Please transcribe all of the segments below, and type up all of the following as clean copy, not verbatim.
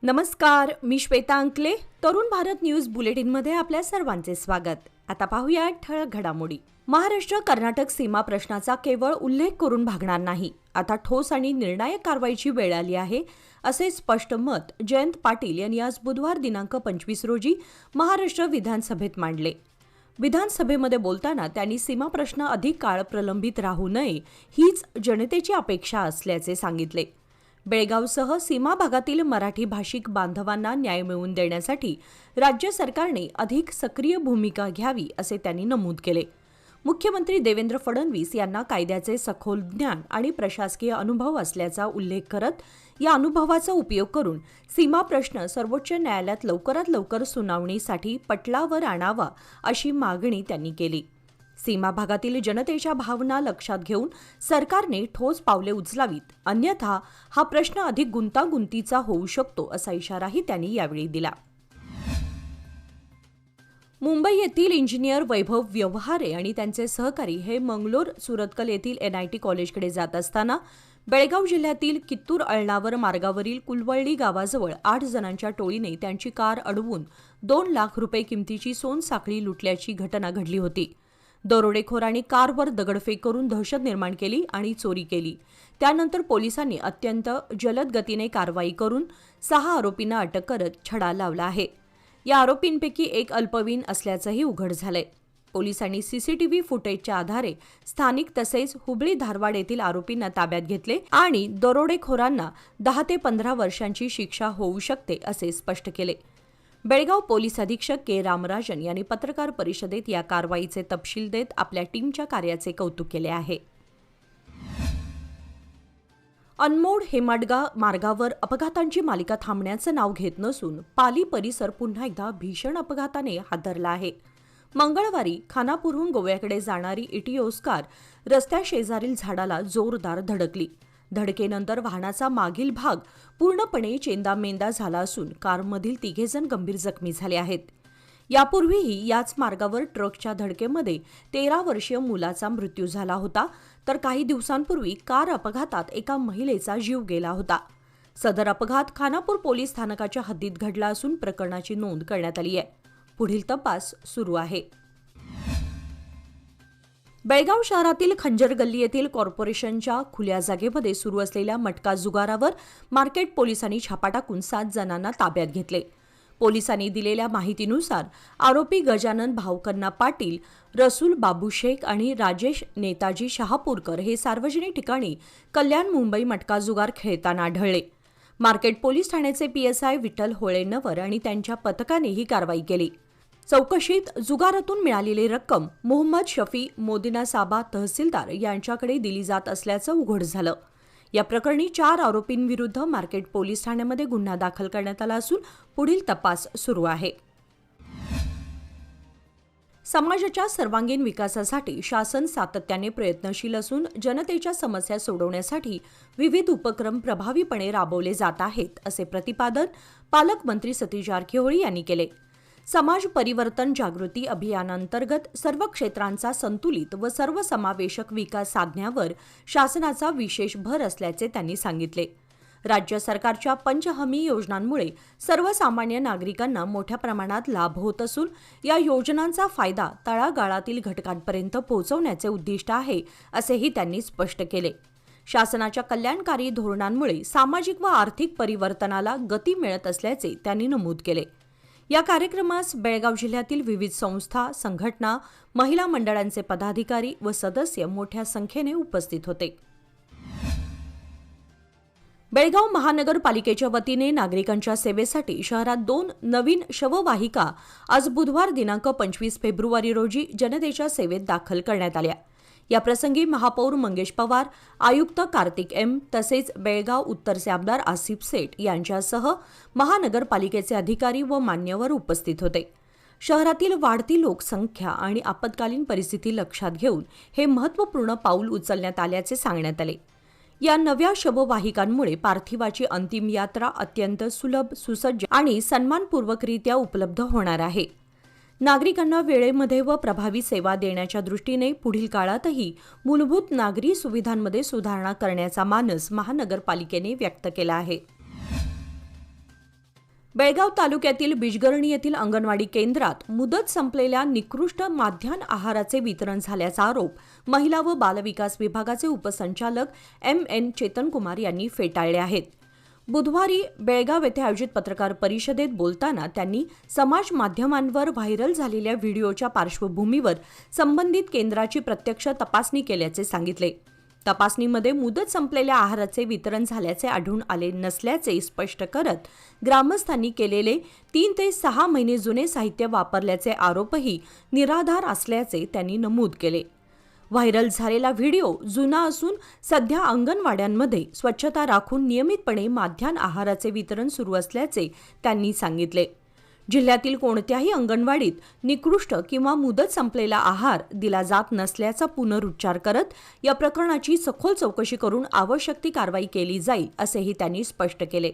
नमस्कार, मी श्वेता अंकले. तरुण भारत न्यूज बुलेटिनमध्ये आपल्या सर्वांचे स्वागत. आता पाहूया ठळक घडामोडी. महाराष्ट्र कर्नाटक सीमा प्रश्नाचा केवळ उल्लेख करून भागणार नाही. आता ठोस आणि निर्णायक कारवाईची वेळ आली आहे, असे स्पष्ट मत जयंत पाटील यांनी आज बुधवार दिनांक 25 रोजी महाराष्ट्र विधानसभेत मांडले. विधानसभेमध्ये बोलताना त्यांनी सीमा प्रश्न अधिक काळ प्रलंबित राहू नये हीच जनतेची अपेक्षा असल्याचे सांगितले. बेळगावसह सीमा भागातील मराठी भाषिक बांधवांना न्याय मिळवून देण्यासाठी राज्य सरकारने अधिक सक्रिय भूमिका घ्यावी असे त्यांनी नमूद केले. मुख्यमंत्री देवेंद्र फडणवीस यांना कायद्याचे सखोल ज्ञान आणि प्रशासकीय अनुभव असल्याचा उल्लेख करत या अनुभवाचा उपयोग करून सीमा प्रश्न सर्वोच्च न्यायालयात लवकरात लवकर सुनावणीसाठी पटलावर आणावा अशी मागणी त्यांनी केली. सीमा भागातील जनतेच्या भावना लक्षात घेऊन सरकारने ठोस पावले उचलावीत, अन्यथा हा प्रश्न अधिक गुंतागुंतीचा होऊ शकतो असा इशाराही त्यांनी यावेळी दिला. मुंबई येथील इंजिनियर वैभव व्यवहारे आणि त्यांचे सहकारी हे मंगलोर सुरतकल येथील NIT कॉलेजकडे जात असताना बेळगाव जिल्ह्यातील कित्तूर अळणावर मार्गावरील कुलवळली गावाजवळ 8 जणांच्या टोळीने त्यांची कार अडवून 2 लाख रुपये किमतीची सोनसाखळी लुटल्याची घटना घडली होती. दरोडेखोरांनी कारवर दगडफेक करून दहशत निर्माण केली आणि चोरी केली. त्यानंतर पोलिसांनी अत्यंत जलद गतीने कारवाई करून 6 आरोपींना अटक करत छडा लावला आहे. या आरोपींपैकी एक अल्पवयीन असल्याचंही उघड झालंय. पोलिसांनी CCTV फुटेजच्या आधारे स्थानिक तसेच हुबळी धारवाड येथील आरोपींना ताब्यात घेतले आणि दरोडेखोरांना 10 ते 15 वर्षांची शिक्षा होऊ शकते असे स्पष्ट केले. बेळगाव पोलीस अधीक्षक के. रामराजन यांनी पत्रकार परिषदेत या कारवाईचे तपशील देत आपल्या टीमच्या कार्याचे कौतुक केले आहे. अनमोड हेमाडगा मार्गावर अपघातांची मालिका थांबण्याचं नाव घेत नसून पाली परिसर पुन्हा एकदा भीषण अपघाताने हादरला आहे. मंगळवारी खानापूरहून गोव्याकडे जाणारी इटिओस कार रस्त्याशेजारील झाडाला जोरदार धडकली. धडकेनंतर वाहनाचा मागील भाग पूर्णपणे चेंदामेंदा झाला असून कारमधील 3 जण गंभीर जखमी झाले आहेत. यापूर्वीही याच मार्गावर ट्रकच्या धडकेमध्ये 13 वर्षीय मुलाचा मृत्यू झाला होता, तर काही दिवसांपूर्वी कार अपघातात एका महिलेचा जीव गेला होता. सदर अपघात खानापूर पोलीस स्थानकाच्या हद्दीत घडला असून प्रकरणाची नोंद करण्यात आली आहे. पुढील तपास सुरू आहे. बेळगाव शहरातील खंजर गल्ली येथील कॉर्पोरेशनच्या खुल्या जागेमध्ये सुरू असलेल्या मटका जुगारावर मार्केट पोलिसांनी छापा टाकून 7 जणांना ताब्यात घेतले. पोलिसांनी दिलेल्या माहितीनुसार आरोपी गजानन भावकन्ना पाटील, रसूल बाबू शेख आणि राजेश नेताजी शहापूरकर हे सार्वजनिक ठिकाणी कल्याण मुंबई मटका जुगार खेळताना आढळले. मार्केट पोलीस ठाण्याचे PSI विठ्ठल होळेनवर आणि त्यांच्या पथकाने ही कारवाई केली. चौकशीत जुगारातून मिळालेली रक्कम मोहम्मद शफी मोदिनासाबा तहसीलदार यांच्याकडे दिली जात असल्याचं उघड झालं. या प्रकरणी 4 आरोपींविरुद्ध मार्केट पोलीस ठाण्यामध्ये गुन्हा दाखल करण्यात आला असून पुढील तपास सुरू आहे. समाजाच्या सर्वांगीण विकासासाठी शासन सातत्याने प्रयत्नशील असून जनतेच्या समस्या सोडवण्यासाठी विविध उपक्रम प्रभावीपणे राबवले जात आहेत, असे प्रतिपादन पालकमंत्री सतीश जारकिहोळी यांनी केले. समाज परिवर्तन जागृती अभियानांतर्गत सर्व क्षेत्रांचा संतुलित व सर्वसमावेशक विकास साधण्यावर शासनाचा विशेष भर असल्याचे त्यांनी सांगितले. राज्य सरकारच्या पंचहमी योजनांमुळे सर्वसामान्य नागरिकांना मोठ्या प्रमाणात लाभ होत असून या योजनांचा फायदा तळागाळातील घटकांपर्यंत पोहोचवण्याचे उद्दिष्ट आहे, असेही त्यांनी स्पष्ट केले. शासनाच्या कल्याणकारी धोरणांमुळे सामाजिक व आर्थिक परिवर्तनाला गती मिळत असल्याचे त्यांनी नमूद केले. या कार्यक्रमास बेळगाव जिल्ह्यातील विविध संस्था, संघटना, महिला मंडळांचे पदाधिकारी व सदस्य मोठ्या संख्येने उपस्थित होते. बेळगाव महानगरपालिकेच्या वतीने नागरिकांच्या सेवेसाठी शहरात 2 नवीन शववाहिका आज बुधवार दिनांक 25 फेब्रुवारी रोजी जनतेच्या सेवेत दाखल करण्यात आल्या. याप्रसंगी महापौर मंगेश पवार, आयुक्त कार्तिक M तसेच बेळगाव उत्तरचे आमदार आसिफ सेठ यांच्यासह महानगरपालिकेचे अधिकारी व मान्यवर उपस्थित होते. शहरातील वाढती लोकसंख्या आणि आपत्कालीन परिस्थिती लक्षात घेऊन हे महत्त्वपूर्ण पाऊल उचलण्यात आल्याचे सांगण्यात आले. या नव्या शववाहिकांमुळे पार्थिवाची अंतिम यात्रा अत्यंत सुलभ, सुसज्ज आणि सन्मानपूर्वकरित्या उपलब्ध होणार आहे. नागरिकांना वेळेमध्ये व प्रभावी सेवा देण्याच्या दृष्टीने पुढील काळातही मूलभूत नागरी सुविधांमध्ये सुधारणा करण्याचा मानस महानगरपालिकेने व्यक्त केला आहे. बेळगाव तालुक्यातील बिजगर्णी येथील अंगणवाडी केंद्रात मुदत संपलेल्या निकृष्ट माध्यान्ह आहाराचे वितरण झाल्याचा आरोप महिला व बालविकास विभागाचे उपसंचालक M.N. चेतनकुमार यांनी फेटाळले आहेत. बुधवारी बेळगाव येथे आयोजित पत्रकार परिषदेत बोलताना त्यांनी समाज माध्यमांवर व्हायरल झालेल्या व्हिडिओच्या पार्श्वभूमीवर संबंधित केंद्राची प्रत्यक्ष तपासणी केल्याचे सांगितले. तपासणीमध्ये मुदत संपलेल्या आहाराचे वितरण झाल्याचे आढळून आले नसल्याचे स्पष्ट करत ग्रामस्थांनी केलेले 3 ते 6 महिने जुने साहित्य वापरल्याचे आरोपही निराधार असल्याचे त्यांनी नमूद केले. व्हायरल झालेला व्हिडिओ जुना असून सध्या अंगणवाड्यांमध्ये स्वच्छता राखून नियमितपणे माध्यान्ह आहाराचे वितरण सुरू असल्याचे त्यांनी सांगितले. जिल्ह्यातील कोणत्याही अंगणवाडीत निकृष्ट किंवा मुदत संपलेला आहार दिला जात नसल्याचा पुनरुच्चार करत या प्रकरणाची सखोल चौकशी करून आवश्यक ती कारवाई केली जाईल असेही त्यांनी स्पष्ट केले.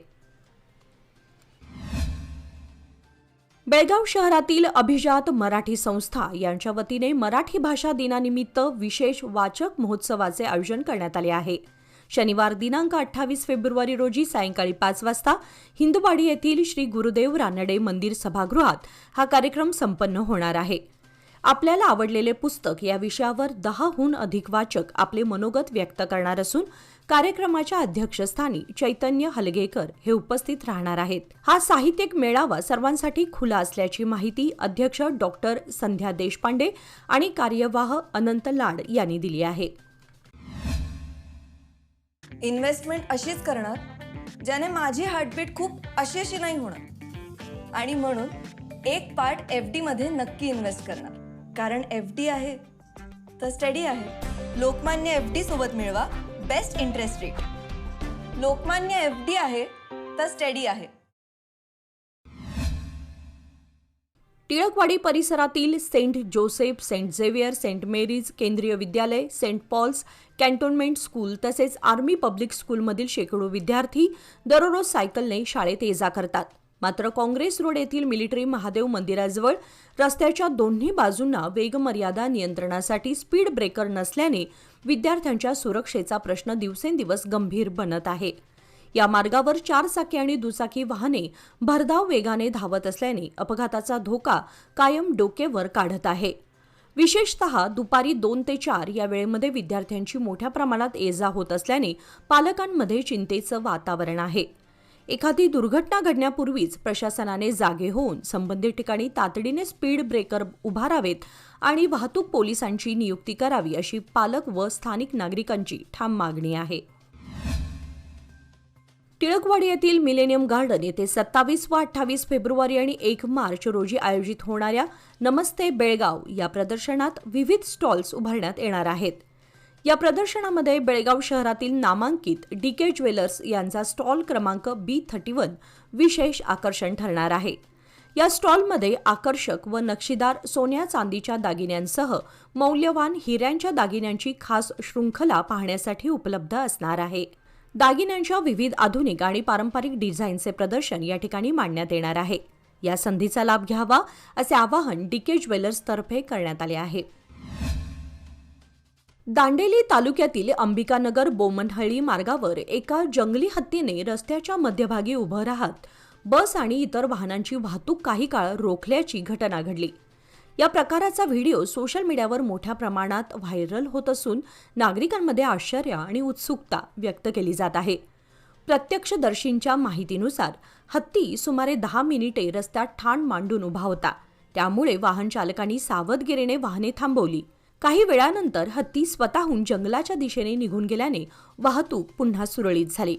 बेळगाव शहरातील अभिजात मराठी संस्था यांच्या वतीने मराठी भाषा दिनानिमित्त विशेष वाचक महोत्सवाचे आयोजन करण्यात आले आहे. शनिवार दिनांक 28 फेब्रुवारी रोजी सायंकाळी 5 वाजता हिंदुवाडी येथील श्री गुरुदेव रानडे मंदिर सभागृहात हा कार्यक्रम संपन्न होणार आहे. आपल्याला आवडलेले पुस्तक या विषयावर 10हून अधिक वाचक आपले मनोगत व्यक्त करणार असून कार्यक्रमाच्या अध्यक्षस्थानी चैतन्य हलगेकर हे उपस्थित राहणार आहेत. हा साहित्यिक मेळावा सर्वांसाठी खुला असल्याची माहिती अध्यक्ष डॉक्टर संध्या देशपांडे आणि कार्यवाह अनंत लाड यांनी दिली आहे. इन्व्हेस्टमेंट अशीच करणार ज्याने माझी हार्टबीट खूप अशी नाही होणार आणि म्हणून एक पार्ट FD मध्ये नक्की इन्व्हेस्ट करणार, कारण FD आहे तर स्टडी आहे. लोकमान्य FD सोबत मिळवा best interest rate. Lokmanya FD आहे तर स्टडी आहे. टिळकवाडी परिसरातील saint Joseph, saint Xavier, saint Mary's Kendriya Vidyalaya, saint Paul's cantonment school तसेच आर्मी पब्लिक स्कूलमधील शेकडो विद्यार्थी दररोज सायकलने शाळेत ये जा करतात. मात्र काँग्रेस रोड येथील मिलिटरी महादेव मंदिराजवळ रस्त्याच्या दोन्ही बाजूंना वेगमर्यादा नियंत्रणासाठी स्पीड ब्रेकर नसल्याने विद्यार्थ्यांच्या सुरक्षेचा प्रश्न दिवसेंदिवस गंभीर बनत आहे. या मार्गावर 4 चाकी आणि दुचाकी वाहने भरधाव वेगाने धावत असल्याने अपघाताचा धोका कायम डोकेवर काढत आहे. विशेषतः दुपारी 2 ते 4 या वेळेमध्ये विद्यार्थ्यांची मोठ्या प्रमाणात ये-जा होत असल्याने पालकांमध्ये चिंतेचं वातावरण आहे. एखादी दुर्घटना घडण्यापूर्वीच प्रशासनाने जागे होऊन संबंधित ठिकाणी तातडीने स्पीड ब्रेकर उभारावेत आणि वाहतूक पोलिसांची नियुक्ती करावी अशी पालक व स्थानिक नागरिकांची ठाम मागणी आहे. टिळकवाडी येथील मिलेनियम गार्डन येथे 27 व 28 फेब्रुवारी आणि 1 मार्च रोजी आयोजित होणाऱ्या नमस्ते बेळगाव या प्रदर्शनात विविध स्टॉल्स उभारण्यात येणार आहेत. या प्रदर्शनामध्ये बेळगाव शहरातील नामांकित DK ज्वेलर्स यांचा स्टॉल क्रमांक B31 विशेष आकर्षण ठरणार आहे. या स्टॉलमध्ये आकर्षक व नक्षीदार सोन्या चांदीच्या दागिन्यांसह मौल्यवान हिऱ्यांच्या दागिन्यांची खास शृंखला पाहण्यासाठी उपलब्ध असणार आहे. दागिन्यांच्या विविध आधुनिक आणि पारंपरिक डिझाईनचे प्रदर्शन या ठिकाणी मांडण्यात येणार आहे. या संधीचा लाभ घ्यावा असे आवाहन DK ज्वेलर्सतर्फे करण्यात आले आहे. दांडेली तालुक्यातील अंबिकानगर बोमनहळ्ळी मार्गावर एका जंगली हत्तीने रस्त्याच्या मध्यभागी उभं राहत बस आणि इतर वाहनांची वाहतूक काही काळ रोखल्याची घटना घडली. या प्रकाराचा व्हिडिओ सोशल मीडियावर मोठ्या प्रमाणात व्हायरल होत असून नागरिकांमध्ये आश्चर्य आणि उत्सुकता व्यक्त केली जात आहे. प्रत्यक्षदर्शींच्या माहितीनुसार हत्ती सुमारे 10 मिनिटे रस्त्यात ठाण मांडून उभा होता. त्यामुळे वाहन चालकांनी सावधगिरीने वाहने थांबवली. काही वेळानंतर हत्ती स्वतःहून जंगलाच्या दिशेने निघून गेल्याने वाहतूक पुन्हा सुरळीत झाली.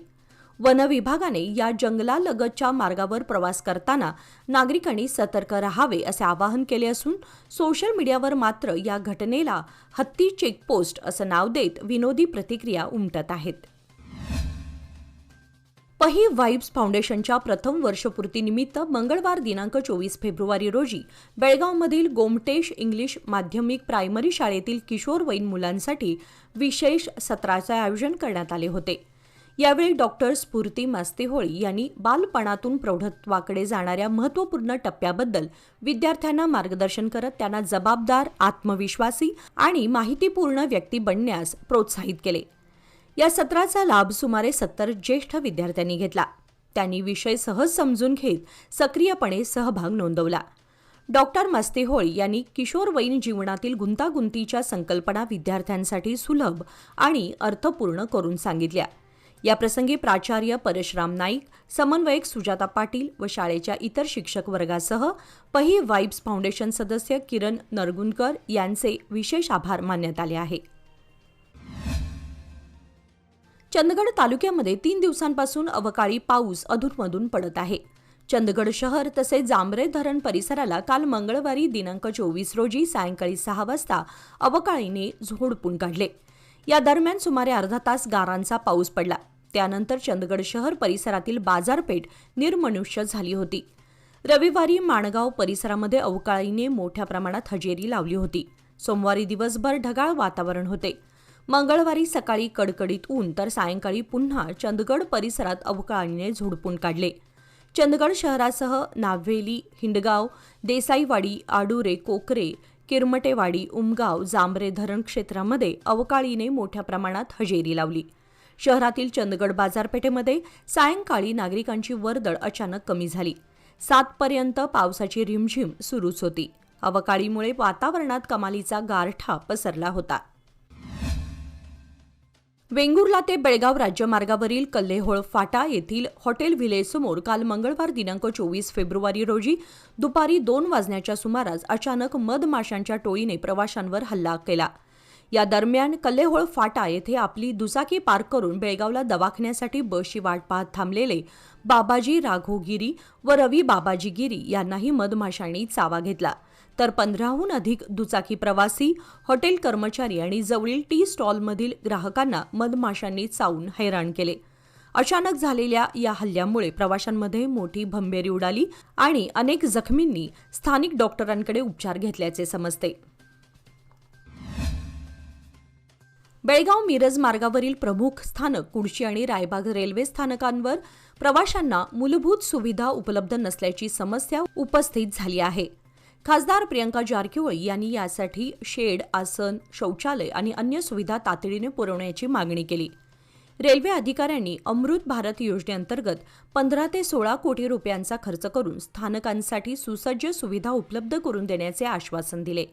वन विभागाने या जंगलालगतच्या मार्गावर प्रवास करताना नागरिकांनी सतर्क राहावे असे आवाहन केले असून सोशल मीडियावर मात्र या घटनेला हत्ती चेकपोस्ट असं नाव देत विनोदी प्रतिक्रिया उमटत आहेत. पही वाइब्स फाउंडेशनच्या प्रथम वर्षपूर्तीनिमित्त मंगळवार दिनांक 24 फेब्रुवारी रोजी बेळगावमधील गोमटेश इंग्लिश माध्यमिक प्रायमरी शाळेतील किशोरवयीन मुलांसाठी विशेष सत्राचे आयोजन करण्यात आले होते. यावेळी डॉक्टर स्फूर्ती मास्तेहोळी यांनी बालपणातून प्रौढत्वाकडे जाणाऱ्या महत्त्वपूर्ण टप्प्याबद्दल विद्यार्थ्यांना मार्गदर्शन करत त्यांना जबाबदार, आत्मविश्वासी आणि माहितीपूर्ण व्यक्ती बनण्यास प्रोत्साहित केले. या सत्राचा लाभ सुमारे 70 ज्येष्ठ विद्यार्थ्यांनी घेतला. त्यांनी विषय सहज समजून घेत सक्रियपणे सहभाग नोंदवला. डॉक्टर मस्तेहोळ यांनी किशोरवयीन जीवनातील गुंतागुंतीच्या संकल्पना विद्यार्थ्यांसाठी सुलभ आणि अर्थपूर्ण करून सांगितल्या. याप्रसंगी प्राचार्य परशुराम नाईक, समन्वयक सुजाता पाटील व शाळेच्या इतर शिक्षक वर्गासह पही वाइब्स फाउंडेशन सदस्य किरण नरगुणकर यांचे विशेष आभार मानण्यात आले आहे. चंदगड तालुक्यामध्ये 3 दिवसांपासून अवकाळी पाऊस अधूनमधून पडत आहे. चंदगड शहर तसेच जांभरे धरण परिसराला काल मंगळवारी दिनांक 24 रोजी सायंकाळी 6 वाजता अवकाळीने झोडपून काढले. या दरम्यान सुमारे अर्धा तास गारांचा पाऊस पडला. त्यानंतर चंदगड शहर परिसरातील बाजारपेठ निर्मनुष्य झाली होती. रविवारी माणगाव परिसरामध्ये अवकाळीने मोठ्या प्रमाणात हजेरी लावली होती. सोमवारी दिवसभर ढगाळ वातावरण होते. मंगळवारी सकाळी कडकडीत ऊन तर सायंकाळी पुन्हा चंदगड परिसरात अवकाळीने झोडपून काढले. चंदगड शहरासह नाव्हेली, हिंडगाव, देसाईवाडी, आडुरे, कोकरे, किरमटेवाडी, उमगाव, जांभरे धरण क्षेत्रामध्ये अवकाळीने मोठ्या प्रमाणात हजेरी लावली. शहरातील चंदगड बाजारपेठेमध्ये सायंकाळी नागरिकांची वर्दळ अचानक कमी झाली. 7 पर्यंत पावसाची रिमझिम सुरूच होती. अवकाळीमुळे वातावरणात कमालीचा गारठा पसरला होता. वेंगुर्ला ते बेळगाव राज्यमार्गावरील कल्लेहोळ फाटा येथील हॉटेल व्हिलेजसमोर काल मंगळवार दिनांक 24 फेब्रुवारी रोजी दुपारी 2 वाजण्याच्या सुमारास अचानक मधमाशांच्या टोळीने प्रवाशांवर हल्ला केला. या दरम्यान कल्लेहोळ फाटा येथे आपली दुचाकी पार्क करून बेळगावला दवाखान्यासाठी बसची वाट पाहत थांबलेले बाबाजी राघोगिरी व रवी बाबाजी गिरी यांनाही मधमाशांनी चावा घेतला. तर 15हून अधिक दुचाकी प्रवासी, हॉटेल कर्मचारी आणि जवळील टी स्टॉलमधील ग्राहकांना मधमाशांनी चावून हैराण केले. अचानक झालेल्या या हल्ल्यामुळे प्रवाशांमध्ये मोठी भंबेरी उडाली आणि अनेक जखमींनी स्थानिक डॉक्टरांकडे उपचार घेतल्याचे समजते. बेळगाव मिरज मार्गावरील प्रमुख स्थानक कुडची आणि रायबाग रेल्वे स्थानकांवर प्रवाशांना मूलभूत सुविधा उपलब्ध नसल्याची समस्या उपस्थित झाली आहे. खासदार प्रियंका जारकिहोळी यांनी यासाठी शेड, आसन, शौचालय आणि अन्य सुविधा तातडीने पुरवण्याची मागणी केली. रेल्वे अधिकाऱ्यांनी अमृत भारत योजनेअंतर्गत 15 ते 16 कोटी रुपयांचा खर्च करून स्थानकांसाठी सुसज्ज सुविधा उपलब्ध करून देण्याचे आश्वासन दिले.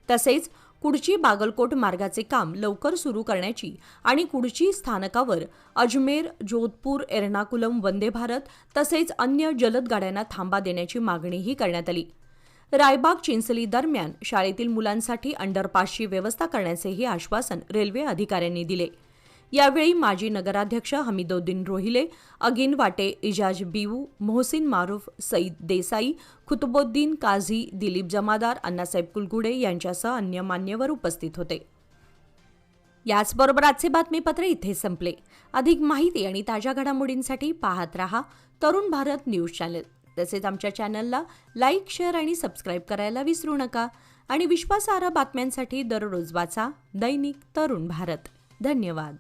तसेच कुडची बागलकोट मार्गाचे काम लवकर सुरू करण्याची आणि कुडची स्थानकावर अजमेर, जोधपूर, एर्नाकुलम वंदे भारत तसेच अन्य जलद गाड्यांना थांबा देण्याची मागणीही करण्यात आली. रायबाग चिंचली दरम्यान शाळेतील मुलांसाठी अंडरपासची व्यवस्था करण्याचेही आश्वासन रेल्वे अधिकाऱ्यांनी दिले. यावेळी माजी नगराध्यक्ष हमीदुद्दीन रोहिले, अगिन वाटे, इजाज बिवू, मोहसिन मारूफ, सईद देसाई, खुतबुद्दीन काझी, दिलीप जमादार, अण्णासाहेब कुलगुडे यांच्यासह अन्य मान्यवर उपस्थित होते. याचबरोबर आजचे बातमीपत्र इथे संपले. अधिक माहिती आणि ताज्या घडामोडींसाठी पाहत रहा तरुण भारत न्यूज चॅनल. तसेच आमच्या चॅनलला लाईक, शेअर आणि सबस्क्राईब करायला विसरू नका. आणि विश्वासार्ह बातम्यांसाठी दररोज वाचा दैनिक तरुण भारत. धन्यवाद.